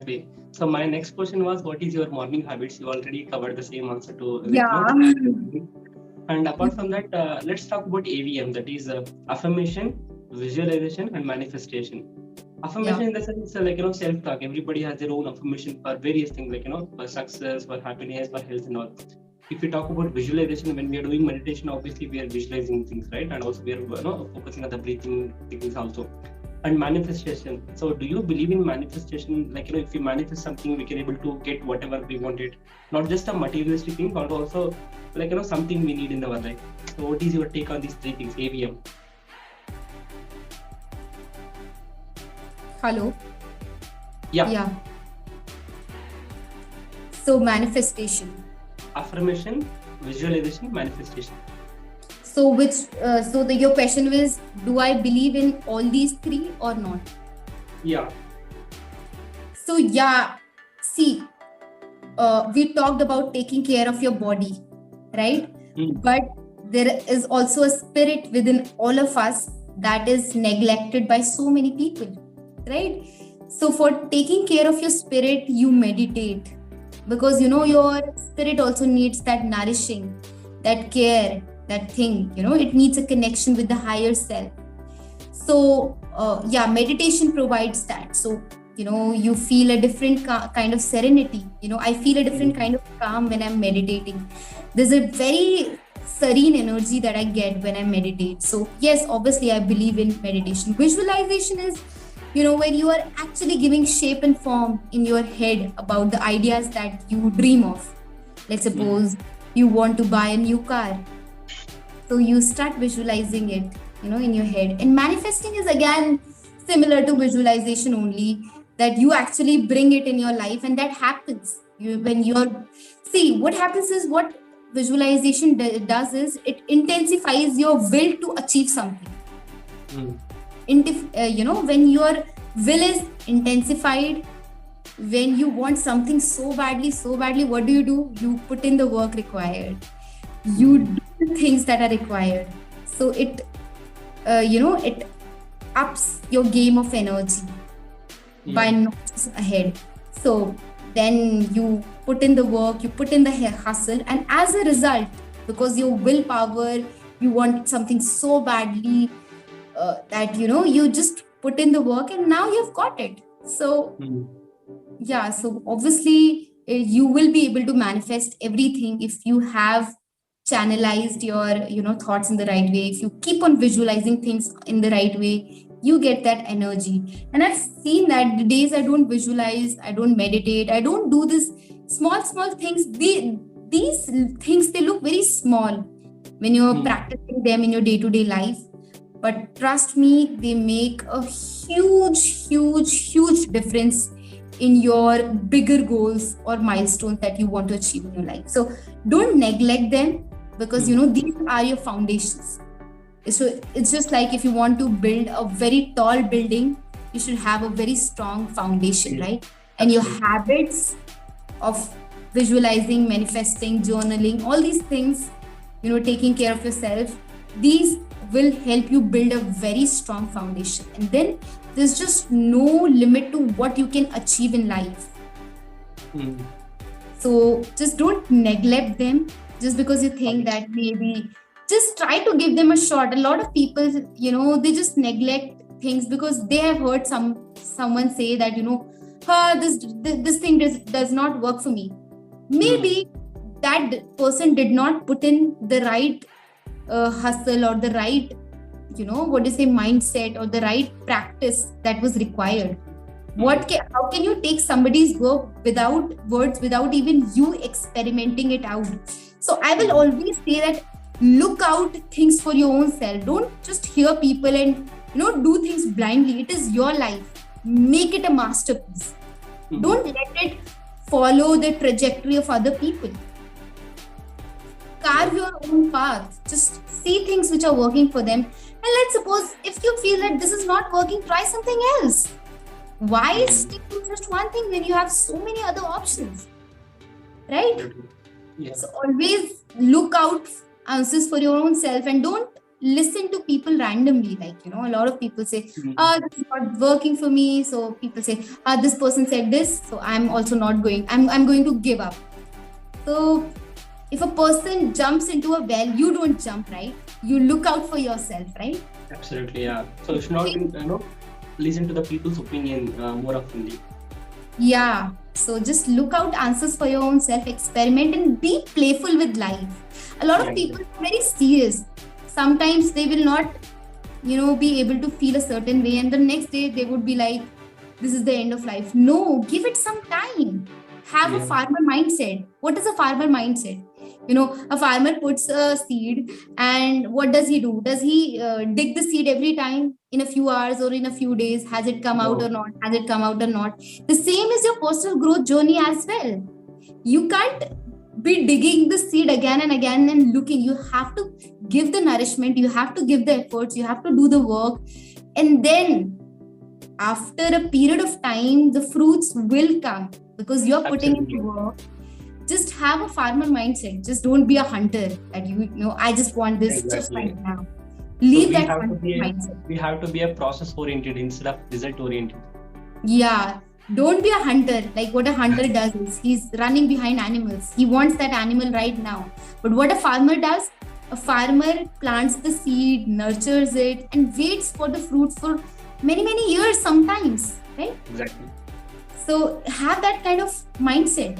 Exactly. So my next question was, what is your morning habits? You already covered the same answer to Yeah. And apart from that, let's talk about AVM. That is affirmation, visualization, and manifestation. Yeah. Affirmation in the sense self-talk. Everybody has their own affirmation for various things for success, for happiness, for health, and all. If we talk about visualization, when we are doing meditation, obviously we are visualizing things, right? And also we are focusing on the breathing things also. And manifestation. So do you believe in manifestation? If we manifest something, we can able to get whatever we wanted. Not just a materialistic thing, but also something we need in our life. So what is your take on these three things? AVM. Hello. Yeah. Yeah. So manifestation. Affirmation, visualization, manifestation. So your question was, do I believe in all these three or not? Yeah. So yeah, see, we talked about taking care of your body, right? But there is also a spirit within all of us that is neglected by so many people, right? So for taking care of your spirit, you meditate, because your spirit also needs that nourishing, that care, that thing. It needs a connection with the higher self. So yeah, meditation provides that. So you feel a different kind of serenity. I feel a different kind of calm when I'm meditating. There's a very serene energy that I get when I meditate. So yes, obviously I believe in meditation. Visualization is when you are actually giving shape and form in your head about the ideas that you dream of. Let's suppose you want to buy a new car, so you start visualizing it in your head. And manifesting is again similar to visualization, only that you actually bring it in your life, and that happens when you're see what happens is, what visualization does is, it intensifies your will to achieve something. When your will is intensified, when you want something so badly, what do? You put in the work required, you do the things that are required. So it ups your game of energy by notches ahead. So then you put in the work, you put in the hustle, and as a result, because your willpower, you want something so badly, that you just put in the work, and now you've got it. So yeah, so obviously you will be able to manifest everything if you have channelized your thoughts in the right way. If you keep on visualizing things in the right way, you get that energy. And I've seen that the days I don't visualize, I don't meditate, I don't do this small things, these things, they look very small when you're practicing them in your day-to-day life, but trust me, they make a huge difference in your bigger goals or milestones that you want to achieve in your life. So don't neglect them, because these are your foundations. So it's just like, if you want to build a very tall building, you should have a very strong foundation, right? And your habits of visualizing, manifesting, journaling, all these things, taking care of yourself, these will help you build a very strong foundation. And then there's just no limit to what you can achieve in life. So just don't neglect them just because you think that maybe, just try to give them a shot. A lot of people, they just neglect things because they have heard someone say that, this thing does not work for me. Maybe that person did not put in the right hustle, or the right, mindset, or the right practice that was required. How can you take somebody's work without words, without even you experimenting it out? So I will always say that, look out things for your own self. Don't just hear people and do things blindly. It is your life. Make it a masterpiece. Don't let it follow the trajectory of other people. Carve your own path. Just see things which are working for them. And let's suppose if you feel that this is not working, try something else. Why stick to just one thing when you have so many other options, right? So always look out answers for your own self, and don't listen to people randomly. Like, a lot of people say, this is not working for me. So people say, this person said this, so I'm also not going. I'm going to give up. So if a person jumps into a well, you don't jump, right? You look out for yourself, right? Absolutely, yeah. So you should not, listen to the people's opinion more often. Yeah. So just look out answers for your own self, experiment and be playful with life. A lot of people are very serious. Sometimes they will not, be able to feel a certain way, and the next day they would be like, this is the end of life. No, give it some time. Have a farmer mindset. What is a farmer mindset? A farmer puts a seed, and what does he do? Does he dig the seed every time in a few hours or in a few days? Has it come out or not? Has it come out or not? The same is your personal growth journey as well. You can't be digging the seed again and again and looking. You have to give the nourishment. You have to give the efforts. You have to do the work. And then after a period of time, the fruits will come because you're putting in the work. Just have a farmer mindset. Just don't be a hunter that I just want this just right now. Leave that mindset. We have to be a process oriented instead of result oriented. Yeah. Don't be a hunter. Like what a hunter does is he's running behind animals. He wants that animal right now. But what a farmer does, a farmer plants the seed, nurtures it, and waits for the fruit for many, many years sometimes, right? Exactly. So have that kind of mindset.